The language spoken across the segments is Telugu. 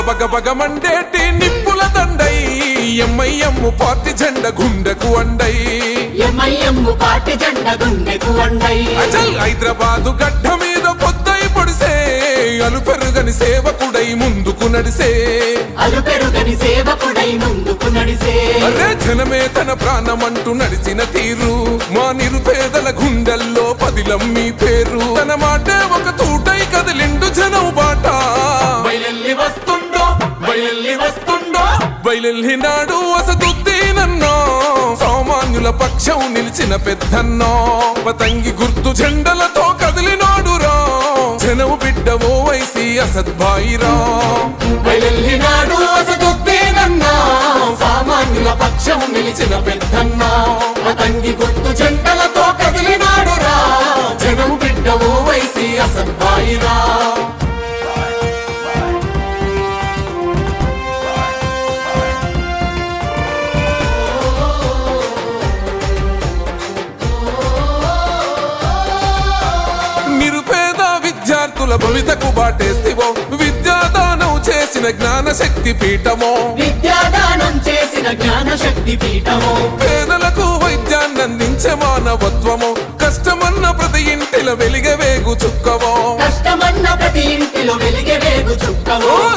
బగ బగ మండేటి నిప్పుల దండై ఎంఐఎం పార్టీ జెండ గుండెకు అండై పార్టీ జెండ గుండెకు అండై అచల్ హైదరాబాదు గడ్డ మీద పొద్దై పొడిసే అలుపెరుగని సేవకుడై ముందుకు నడిసే అరే జనమే తన ప్రాణమంటూ నడిచిన తీరు మా నిరుపేదల గుండెల్లో పదిలం మీ పేరు తన మాటే ఒక తూటై కదిలిండు జనం బాట బయలెల్లినాడు అసదుద్దీనన్నో సామాన్యుల పక్షం నిలిచిన పెద్దన్నో పతంగి గుర్తు జెండలతో కదిలినాడురా జనము బిడ్డ ఓవైసీ అసద్భాయిరా బయలెల్లినాడు అసదుద్దీనన్నో సామాన్యుల పక్షం నిలిచిన పెద్దన్నో పతంగి గుర్తు జెండలతో కదిలినాడురా జనము బిడ్డ ఓవైసీ అసద్భాయిరా విద్యార్థుల భవితకు బాటేస్తివో విద్యాదానం చేసిన జ్ఞానశక్తి పీఠమో పేదలకు వైద్యాన్ని అందించే మానవత్వమో కష్టమన్న ప్రతి ఇంటిలో వెలిగే వేగు చుక్కవో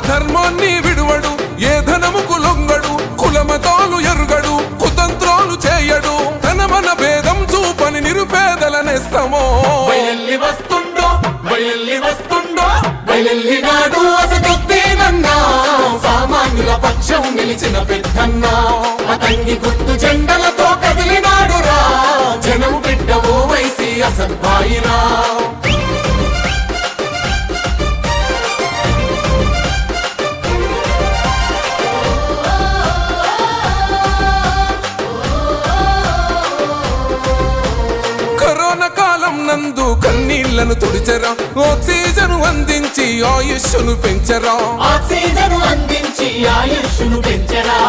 ధర్మాన్ని విడువడు ఏ ధనముకు లొంగడు కులమతాలు ఎరుగడు కుతంత్రాలు చేయడు ధనమన భేదం చూపని నిరుపేదల నేస్తమో బయలెల్లినాడు అసదుద్దీనన్నో సామాన్యుల పక్షం నిలిచిన పెద్దన్నో పతంగి గుర్తు జెండలతో కదిలినాడురా జనము బిడ్డ ఓవైసీ అసద్భాయిరా నందు కన్నీళ్లను తుడిచరా ఆక్సిజన్ అందించి ఆయుష్ను పెంచరా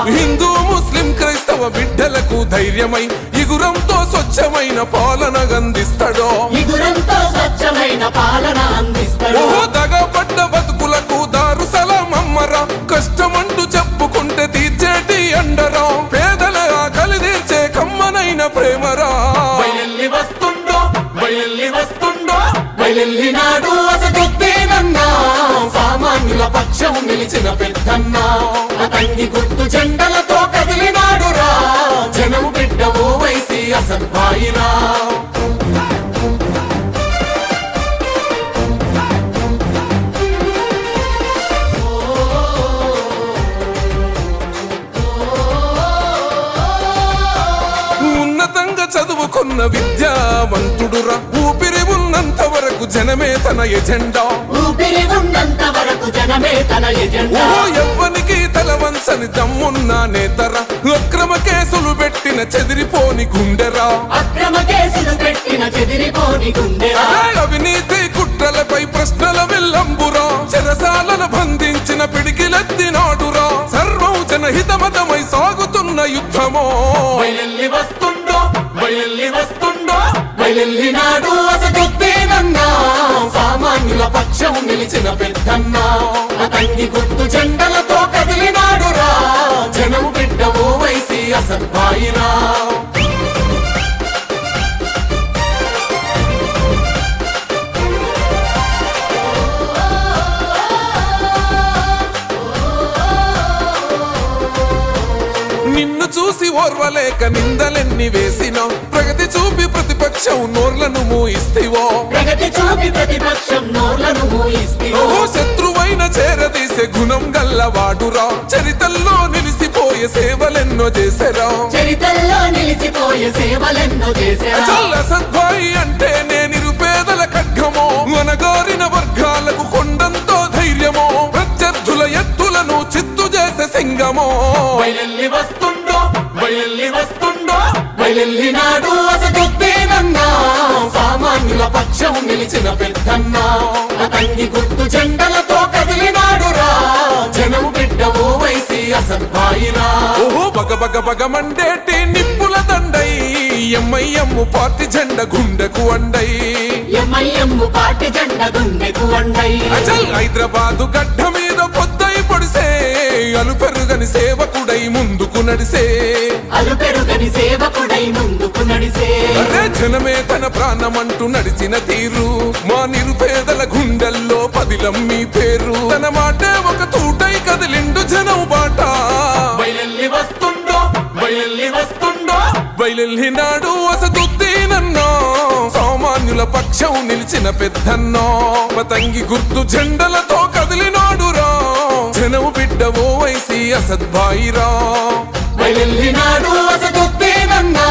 హిందూ ముస్లిం క్రైస్తవ బిడ్డలకు ధైర్యమై ఇగురంతో స్వచ్ఛమైన పాలన అందిస్తాడో దగపడ్డ బతుకులకు దారు సలాం అమ్మరా కష్టమంటూ చెప్పుకుంటే తీర్చేటి అండరా పేదల ఆకలి తీర్చే కమ్మనైన ప్రేమరా బయలెల్లినాడు అసదుద్దీనన్నో సామాన్యుల పక్షం నిలిచిన పెద్దన్నో పతంగి గుర్తు జెండలతో కదిలినాడురా జనము బిడ్డ ఓవైసీ అసద్భాయిరా చదువుకున్న విద్యావంతుడురా ఊపిరి ఉన్నంత వరకు జనమే తన ఎజెండా ఎవ్వనికి తల వంచని దమ్మున్న నేతరా అక్రమ కేసులు పెట్టిన చెదిరిపోని గుండెరా అవినీతి కుట్రలపై ప్రశ్నల విల్లంబురా చెరసాలను బంధించిన పిడికిలెత్తినాడురా సర్వం జనహితమతమై సాగుతున్న యుద్ధమో బయలెల్లినాడు అసదుద్దీనన్నో సామాన్యుల పక్షం నిలిచిన పెద్దన్నో పతంగి గుర్తు జెండలతో కదిలినాడురా జనము బిడ్డ ఓవైసీ అసద్భాయిరా నిన్ను చూసి ఓర్వలేక నిందలెన్ని వేసినా ప్రగతి చూపి ప్రతిపక్షం నోర్లను మూయిస్తివో శత్రువైన చేరదీసే గుణం గల్లవాడురా చరితల్లో నిలిసిపోయే సేవలెన్నో చేసరా అసద్భాయి అంటే నే నిరుపేదల ఖడ్గమో అనగారిన వర్గాలకు కొండంతో ధైర్యమో ప్రత్యర్థుల ఎత్తులను చిత్తు చేసే సింగమో బయలెల్లినాడు అసదుద్దీనన్నో సామాన్యుల పక్షం నిలిచిన పెద్దన్నో పతంగి గుర్తు జెండలతో కదిలినాడురా జనము బిడ్డ ఓవైసీ అసద్భాయిరా బగ బగ బగ మండేటి నిప్పుల దండై ఎంఐఎం పార్టీ జెండ గుండెకు అండై పార్టీ జెండ గుండెకు అండై అచల్ హైదరాబాదు గడ్డ మీద పొద్దై పొడిసే అలుపెరుగని సేవకుడై ముందుకు నడిసే అలుపెరుగని సేవకుడై ముందుకు నడిసే అరే జనమే తన ప్రాణమంటూ నడిచిన తీరు మా నిరుపేదల గుండెల్లో పదిలం మీ పేరు తన మాటే ఒక తూటై కదిలిండు జనం బాట బయలెల్లి వస్తుండో బయలెల్లి వస్తుండో బయలెల్లినాడు అసదుద్దీనన్నో సామాన్యుల పక్షం నిలిచిన పెద్దన్నో పతంగి గుర్తు జెండలతో కదిలినాడురా జనము బిడ్డ ఓవైసీ అసద్భాయిరా బయలెల్లినాడు అసదుద్దీనన్నా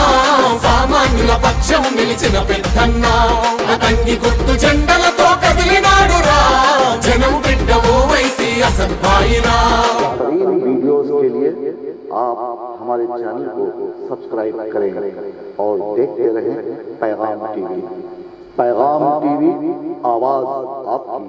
సామాన్యుల పక్షం నిలిచిన పెద్దన్నా పతంగి గుర్తు జెండలతో కదిలినాడురా జనము బిడ్డ ఓవైసీ అసద్భాయిరా बेहतरीन वीडियोस के लिए आप हमारे चैनल को सब्सक्राइब करें और देखते रहें पैगाम टीवी। पैगाम टीवी, आवाज आपकी।